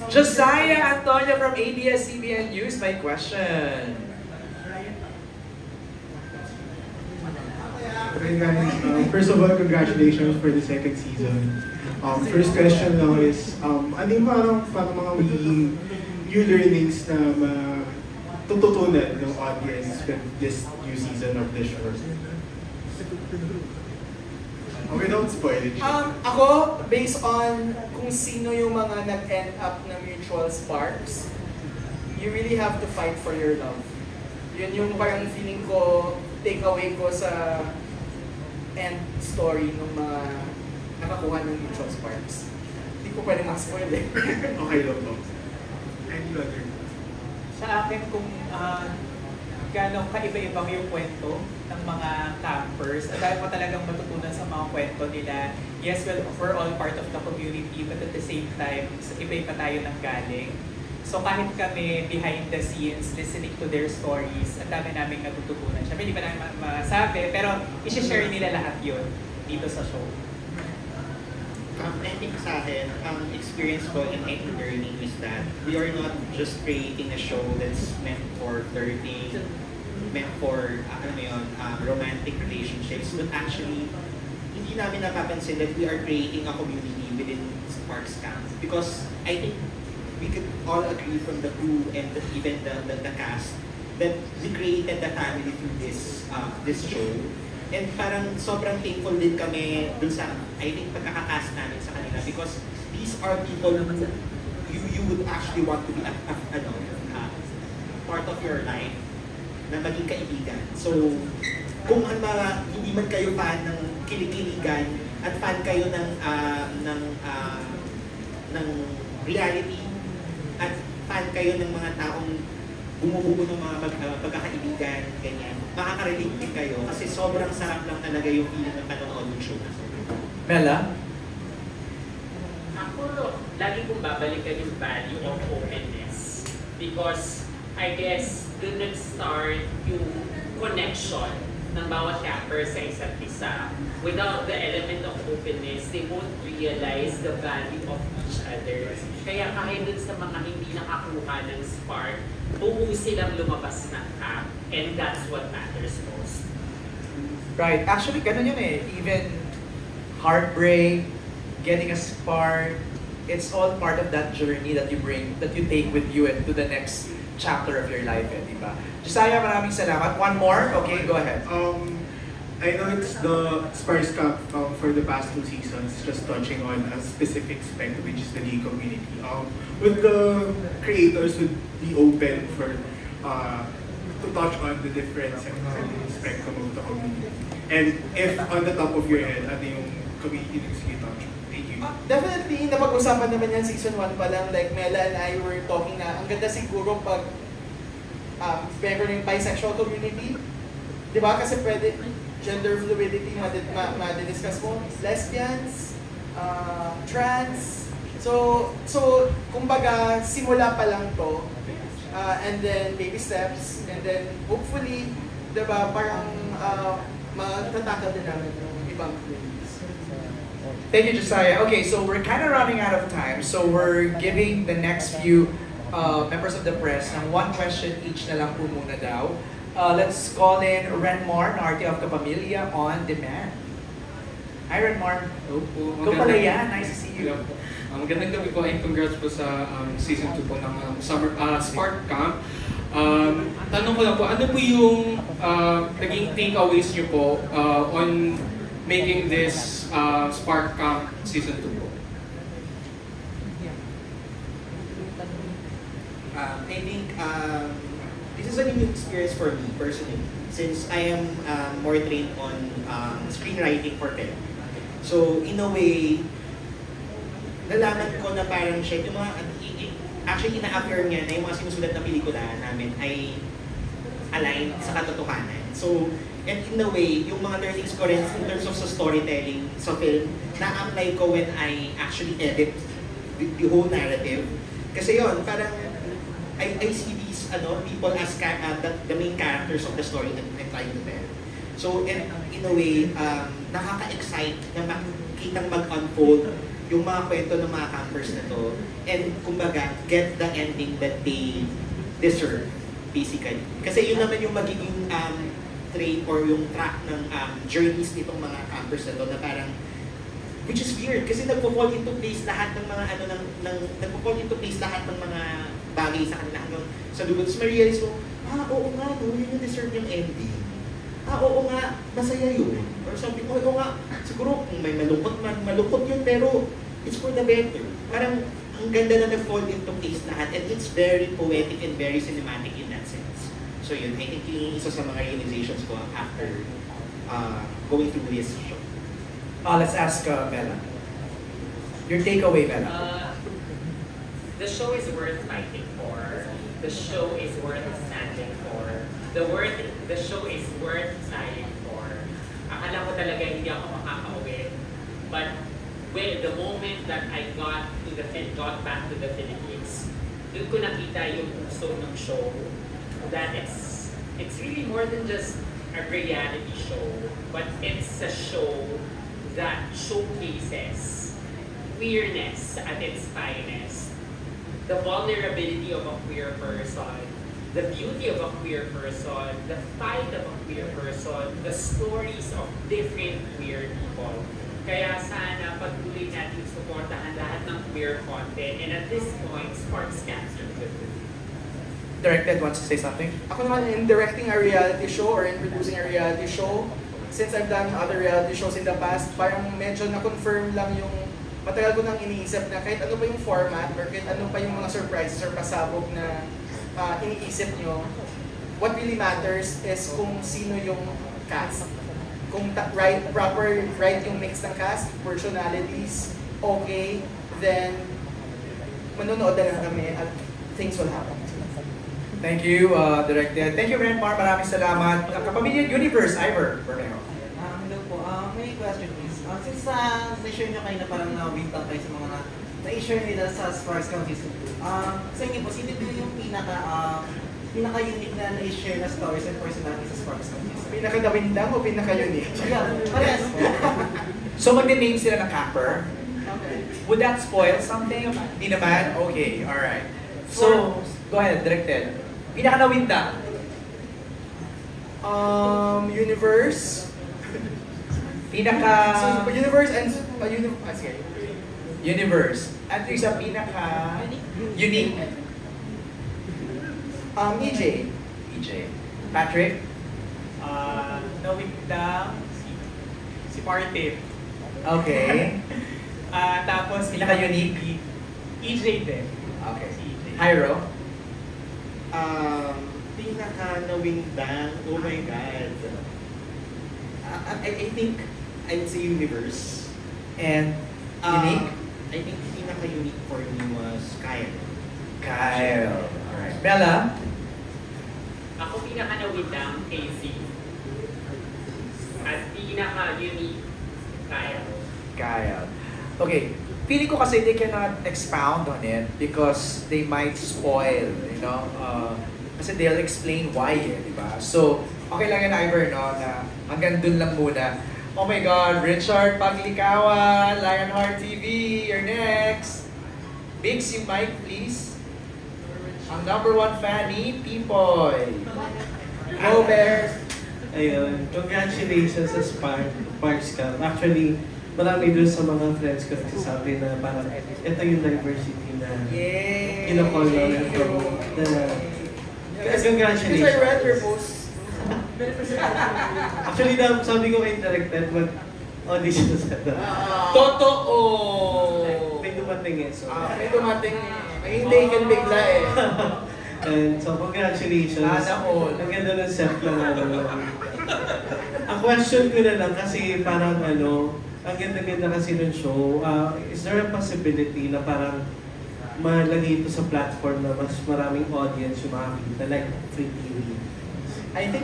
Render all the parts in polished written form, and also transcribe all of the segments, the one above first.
Josiah Antonio from ABS-CBN News, my question. Okay guys, first of all, congratulations for the second season. First question now is, ano yung parang mga magiging new learnings na tututunan ng audience with this new season of the show? Without spoiling. Ako, based on kung sino yung mga nag-end up na mutual sparks, you really have to fight for your love. Yun yung parang feeling ko, takeaway ko sa end story ng mga nakakuha ng mutual sparks. Hindi ko pwede mag-spoil eh. Okay lang po. Any other? Sa akin, kung gano'ng kaiba-ibang yung kwento ng mga campers, ang dahil mo talagang matutunan sa mga kwento nila. Yes, well, we're all part of the community, but at the same time, iba-iba tayo ng galing. So kahit kami behind the scenes, listening to their stories, ang dami namin natututunan. Siyempre, hindi pa namin masabi, pero isi-share nila lahat yun dito sa show. I think sa akin, ang experience ko in learning is that we are not just creating a show that's meant for flirting, meant for romantic relationships, but actually, hindi namin napapansin that we are creating a community within Sparks Camp. Because I think we could all agree from the crew and even the cast that we created the family through this show. And parang sobrang thankful din kami dun sa, I think, pagkakakast namin sa kanila because these are people who you would actually want to be part of your life na maging kaibigan. So, kung hindi man kayo fan ng kilikiligan at fan kayo ng reality at fan kayo ng mga taong bumubuo ng mga pagkakaibigan, ganyan, makaka-relate din kayo kasi sobrang sarap lang talaga yung feeling ng panonood ng show. Bella? Ako, lagi kong babalikan yung value of openness because I guess doon nag-start yung connection ng bawat camper sa isa't isa. Without the element of openness, they won't realize the value of each other. Kaya kahit dun sa mga hindi nakakuha ng spark, buong silang lumabas ng camp, and that's what matters most. Right. Actually, ganun yun eh. Even heartbreak, getting a spark, it's all part of that journey that you bring, that you take with you into the next chapter of your life, eh, di ba? Josiah, maraming salamat. One more? Okay, go ahead. I know it's the Sparks Cup for the past 2 seasons, just touching on a specific spec, which is the league community. Would the creators would be open for to touch on the different spectrum of the community? And if on the top of your head, ano yung community needs to touch on? Thank you. Definitely, napag-usapan naman yan season 1 pa lang. Like Mela and I were talking na ang ganda siguro pag member ng bisexual community. Diba? Kasi pwede gender fluidity, madidiscuss mo, lesbians, trans. So kumbaga, simula pa lang to. And then baby steps. And then hopefully, diba, parang matatakal din namin yung ibang communities. Thank you, Josiah. Okay, so we're kind of running out of time. So we're giving the next few members of the press ng one question each na lang po muna daw. Let's call in Renmar, Narty of Kapamilya on demand. Hi, Renmar. Hello po. Ikaw pala yan. Nice to see you. Magandang gabi po and congrats po sa season 2 po ng Spark Camp. Tanong ko lang po, ano po yung naging takeaways niyo po on making this Spark Camp season 2 po? I think this is a new experience for me personally since I am more trained on screenwriting for film. So in a way, nalaman ko na parang siya, yung mga, actually ina-affirm niya na yung mga sinusulat na pelikula namin ay aligned sa katotohanan. So, and in a way, yung mga learnings ko rin in terms of sa storytelling sa film, na-apply ko when I actually edit the whole narrative. Kasi yun, parang I see these people as the main characters of the story that I'm trying to tell. So, in a way, nakaka-excite na makikitang mag-unfold yung mga kwento ng mga campers na to and kumbaga get the ending that they deserve basically. Kasi yun naman yung magiging train or yung track ng journeys nitong mga campers na to na parang which is weird kasi nagpo-fall into place lahat ng mga nagpo-fall into place lahat ng mga bagay sa kanila hanggang sa dulo. Tapos ma-realize mo, oo nga no, yun yung deserve yung ending. Oo nga, masaya yun. Or sabi ko, oo nga, siguro kung may malungkot man, malungkot yun, pero it's for the better. Parang ang ganda na nag-fall into place lahat and it's very poetic and very cinematic in that sense. So yun, I think yung isa sa mga realizations ko after going through this show. Let's ask Bella. Your takeaway, Bella. The show is worth fighting for. The show is worth standing for. The show is worth dying for. Akala ko talaga hindi ako makakauwi. But the moment that I got back to the Philippines, doon ko nakita yung puso ng show. That it's really more than just a reality show, but it's a show that showcases queerness at its finest. The vulnerability of a queer person, the beauty of a queer person, the fight of a queer person, the stories of different queer people. Kaya sana patuloy natin suportahan lahat ng queer content. And at this point, Sparks Cancer could do. Directed wants to say something? Ako naman in directing a reality show or in producing a reality show, since I've done other reality shows in the past, parang medyo na-confirm lang yung matagal ko nang iniisip na kahit ano pa yung format or kahit ano pa yung mga surprises or pasabog na iniisip nyo, what really matters is kung sino yung cast. Kung right yung mix ng cast, personalities, okay, then manonood na lang kami at things will happen. Thank you, Directed. Thank you, Renmar. Maraming salamat. Kapamilya Universe, Ivor Bermejo. Hello po. May question please. Since na-share nyo kayo na parang na-wintang kayo sa mga na-share nila sa Sparks Count Season 2, sa inyo po, sino po yung pinaka-unique na na-share na stories and personality sa Sparks Count Season 2? Pinaka-dawindang o pinaka-unique? Yeah, parehas po. So mag-name sila ng camper. Okay. Would that spoil something? Di naman? Okay, alright. So, go ahead, Directed. Pinaka-nawinda. Universe. Pinaka... So, universe and... sige. Universe. At yung isa pinaka-unique. EJ. EJ. Patrick? Nawindang si Martin. Okay. Tapos Pinaka-unique? EJ din. Okay. Si EJ. Hyro? Pinaka-nawindang, oh my God. I think I'd say Universe. And unique? I think pinaka-unique for me was Kyle. Kyle. Alright. Bella? Ako pinaka-nawindang KZ. At pinaka-unique Kyle. Kyle. Okay. Feeling ko kasi they cannot expound on it because they might spoil, you know? Kasi they'll explain why, di ba? So, okay lang yan, Ivor, no? Na hanggang dun lang muna. Oh my God, Richard Paglikawan, Lionheart TV, you're next. Biggs, yung mic, please. Ang #1 fan ni Pipoy. Go Bears! Ayun, congratulations sa Sparks Camp. Actually, marami doon sa mga friends ko nagsasabi na parang ito yung diversity na kinakall namin ko. Congratulations. Because I read your post. Actually, sabi ko kay Directed, mag-audition sa ito. Totoo! May dumating eh. So, May dumating. May hindi kan bigla eh. and so, congratulations. Sana all. Ang ganda ng set lang. Ang question ko na lang kasi parang ang ganda-ganda kasi ng show. Is there a possibility na parang malagay ito sa platform na mas maraming audience yung makakita, like free TV? I think,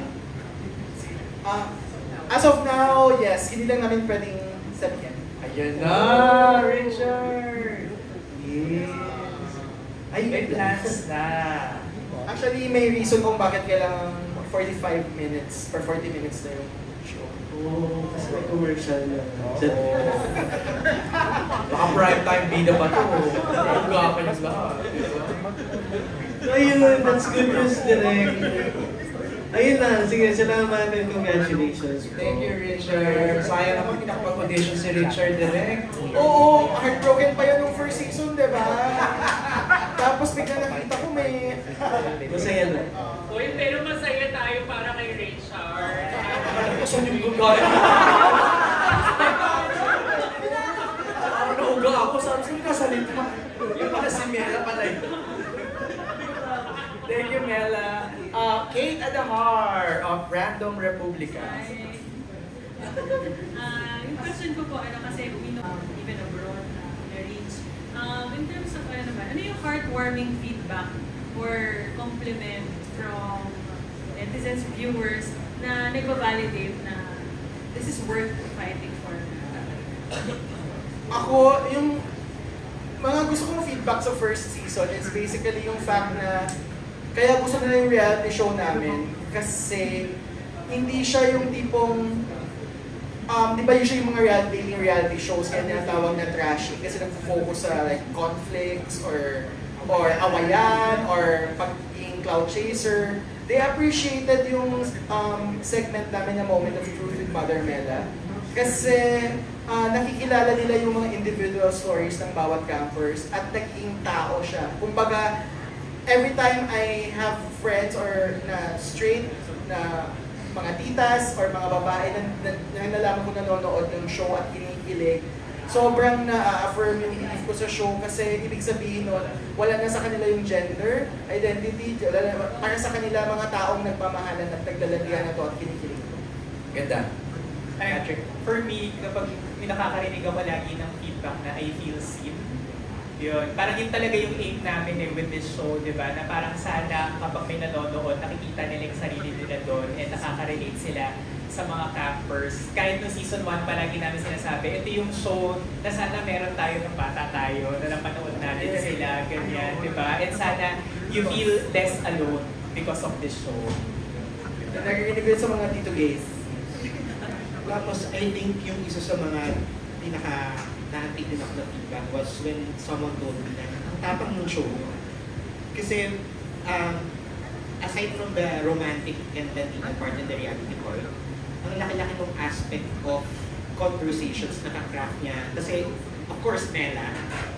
as of now, yes, hindi lang namin pwedeng sabihin. Ayan na, Richard! Yes. Ay, may plans na. Actually, may reason kung bakit kailangan 45 minutes or 40 minutes na yung show. Oo, kasi may commercial na. Baka prime time bida pa to. Ugapan yung lahat. Ayun, that's good news, Direk. Ayun na, sige, salamat and congratulations. Thank you, Richard. Sayang naman pinakapag-audition si Richard direct. Oo, heartbroken pa yun nung first season, di ba? Tapos bigla nakita ko may... Masaya na. Uy, pero masaya tayo para kay Richard. Saan yung gagaya? Nauga ako, sabi ko kasalit mo. Yung pala si Mela pala yun. Thank you, Mela. Kate Adahar of Random Republica. Yung question ko po, kasi we know, even abroad, na-reach. In terms of, ano yung heartwarming feedback or compliment from netizens, viewers, na nagpa-validate na this is worth fighting for? Ako, yung mga gusto kong feedback sa first season is basically yung fact na kaya gusto nila yung reality show namin kasi hindi siya yung tipong di ba usually yung mga dating reality shows kaya tinatawag na trashy kasi nag-focus sa like conflicts or awayan or pagiging cloud chaser. They appreciated yung segment namin na Moment of Truth with Mother Mela kasi nakikilala nila yung mga individual stories ng bawat campers at naging tao siya. Kumbaga, every time I have friends or na straight na mga titas or mga babae na nalaman ko nanonood ng show at kinikilig, sobrang na-affirm yung belief ko sa show kasi ibig sabihin nun, wala na sa kanila yung gender, identity, para sa kanila mga taong nagmamahalan at naglalagyan na to at kinikilig ko. Ganda. Patrick, for me, kapag may nakakarinig ako lagi ng feedback na I feel seen, yun, parang yun talaga yung aim namin with this show, di ba? Na parang sana kapag may nanonood, nakikita nila yung sarili nila doon and nakaka-relate sila sa mga campers. Kahit no season 1 palagi namin sinasabi, ito yung show na sana meron tayo ng bata tayo, na napanood natin sila, ganyan, di ba? And sana you feel less alone because of this show. Nagkikinig ko sa mga Tito Gays. Tapos, I think yung isa sa mga na-antig din ako na feedback was when someone told me na ang tapang ng show. Kasi, aside from the romantic and the part in the reality call, ang laki-laki ng aspect of conversations na ka-craft niya. Kasi, of course, Mela,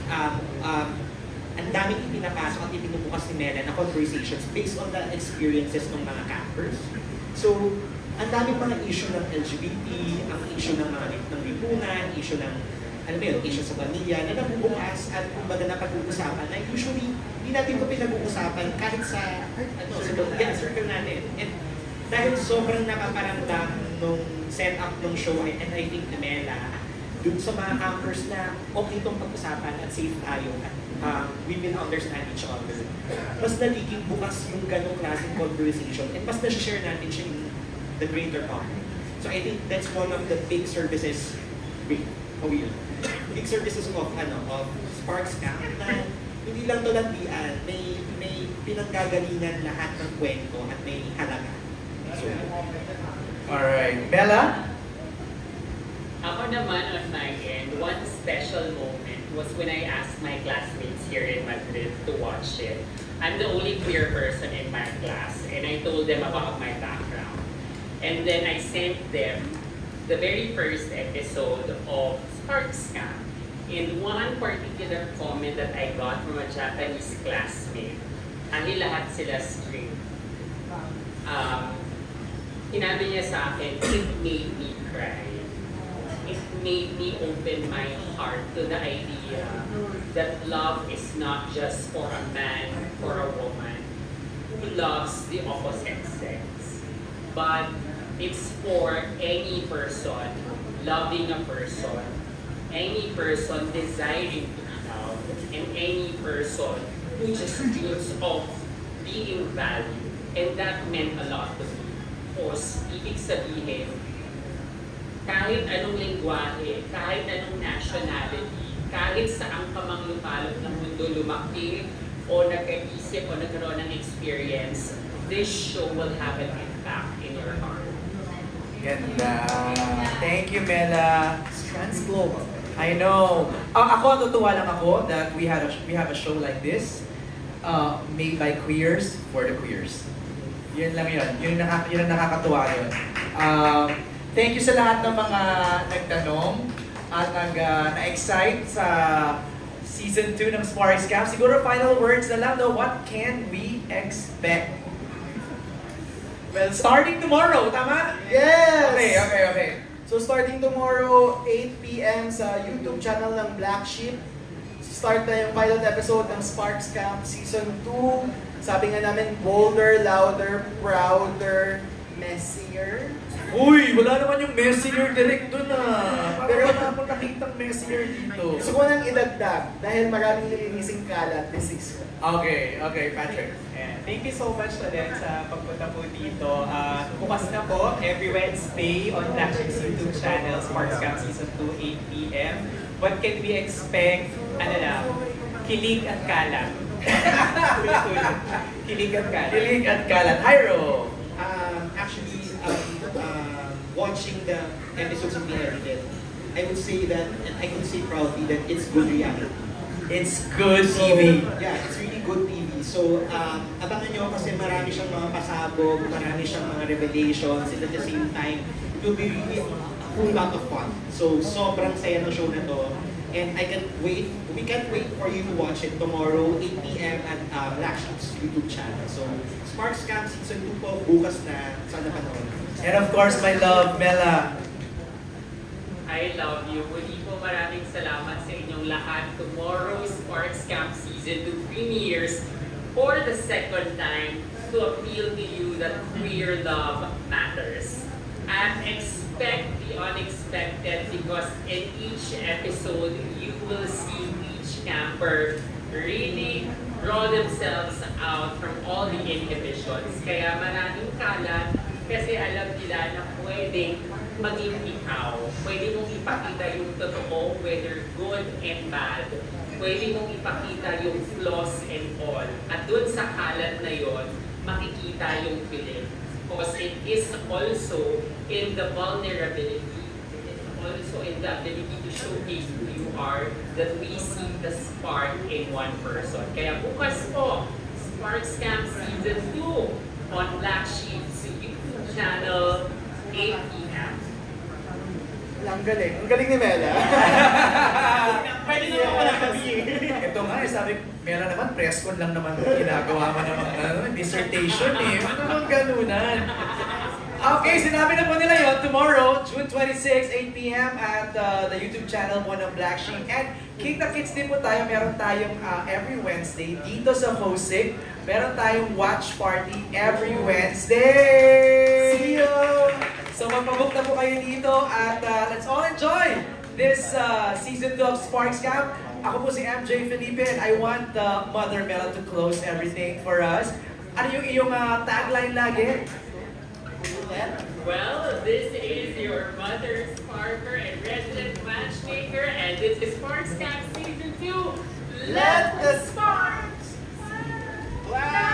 ang daming ipinapasok at ipinumukas ni Mela na conversations based on the experiences ng mga campers. So, ang daming mga issue ng LGBT, ang issue ng mga ng lipunan, issue ng, issue sa pamilya na nabubukas at kumbaga napag-uusapan na usually hindi natin ito pinag-uusapan kahit sa circle natin. And dahil sobrang napaparamdam nung setup ng show and I think na Mela, dun sa mga campers na okay itong pag-usapan at safe tayo at we will understand each other. Mas nagiging bukas yung ganong klaseng conversation and mas na-share natin siya yung the greater public. So I think that's one of the big services, big services of Sparks Camp na hindi lang to landian, may pinanggagalingan lahat ng kwento at may halaga. So, alright. Bella? Ako naman on my end, one special moment was when I asked my classmates here in Madrid to watch it. I'm the only queer person in my class and I told them about my background. And then I sent them the very first episode of Sparks Camp. In one particular comment that I got from a Japanese classmate, ang lahat sila straight. Sinabi niya sa akin, it made me cry. It made me open my heart to the idea that love is not just for a man or a woman who loves the opposite sex, but it's for any person loving a person, any person desiring to be loved, and any person who just dreams of being valued. And that meant a lot to me. Because ibig sabihin, kahit anong lengguwahe, kahit anong nationality, kahit saang ka mang lupalot ng mundo lumaki, o nag-isip o nagkaroon ng experience, this show will have an impact in your heart. Ganda. Thank you, Mela. Trans Global. I know. Ako, natutuwa lang ako that we have a show like this made by queers for the queers. Yun lang yun. Yun ang nakakatuwa yun. Thank you sa lahat ng mga nagtanong at na-excite sa Season 2 ng Sparks Camp. Siguro final words na lang, no? What can we expect? Well, starting tomorrow, tama? Yes! Okay. So starting tomorrow, 8 p.m. sa YouTube channel ng Black Sheep. Start na yung pilot episode ng Sparks Camp Season 2. Sabi nga namin, bolder, louder, prouder, messier. Uy, wala naman yung messier direct dun Pero wala akong nakitang messier dito. Gusto ko nang idagdag dahil maraming nilinising kalat this season. Okay, Patrick. And thank you so much ulit sa pagpunta po dito. Bukas na po every Wednesday on Black Sheep's YouTube channel, Sparks Camp Season 2, 8 p.m. What can we expect? Ano lang, kilig at kalat. Kilig at kalat. Kilig at kalat. Hyro! Actually, watching the episodes of Inherited, I would say that, and I can say proudly that it's good reality. It's good TV. Yeah, it's really good TV. So, abangan nyo kasi marami siyang mga pasabog, marami siyang mga revelations, and at the same time, it will be really a whole lot of fun. So, sobrang saya ng show na to. And I can't wait, we can't wait for you to watch it tomorrow, 8 p.m. at Black Sheep's YouTube channel. So, Sparks Camp Season 2 po, bukas na, sana panoorin. And of course, my love, Mela. I love you. Muli po maraming salamat sa inyong lahat. Tomorrow, Sparks Camp Season 2 premieres for the second time to appeal to you that queer love matters. And expect the unexpected because in each episode, you will see each camper really draw themselves out from all the inhibitions. Kaya maraming kalat kasi alam nila na pwedeng maging ikaw. Pwede mong ipakita yung totoo, whether good and bad. Pwede mong ipakita yung flaws and all. At dun sa kalat na yon, makikita yung pilit. Because it is also in the vulnerability, it is also in the ability to showcase who you are, that we see the spark in one person. Kaya bukas po, Sparks Camp Season 2 on Black Sheep's YouTube channel, 8 p.m. Ang galing. Ang galing ni Mela. Pwede naman pala kami. Ito nga, sabi, Mela naman, press con lang naman ginagawa mo naman dissertation Ano naman ganunan? Okay, sinabi na po nila yun. Tomorrow, June 26, 8 p.m. at the YouTube channel po ng Black Sheep. And Kita Kids din po tayo. Meron tayong every Wednesday dito sa Hosig. Meron tayong watch party every Wednesday! See you! So magpabook na po kayo dito at let's all enjoy this Season 2 of Sparks Camp. Ako po si MJ Felipe and I want Mother Mela to close everything for us. Ano yung iyong tagline lagi? Well, this is your mother Sparker and resident matchmaker, and this is Sparks Camp Season 2. Let the sparks fly!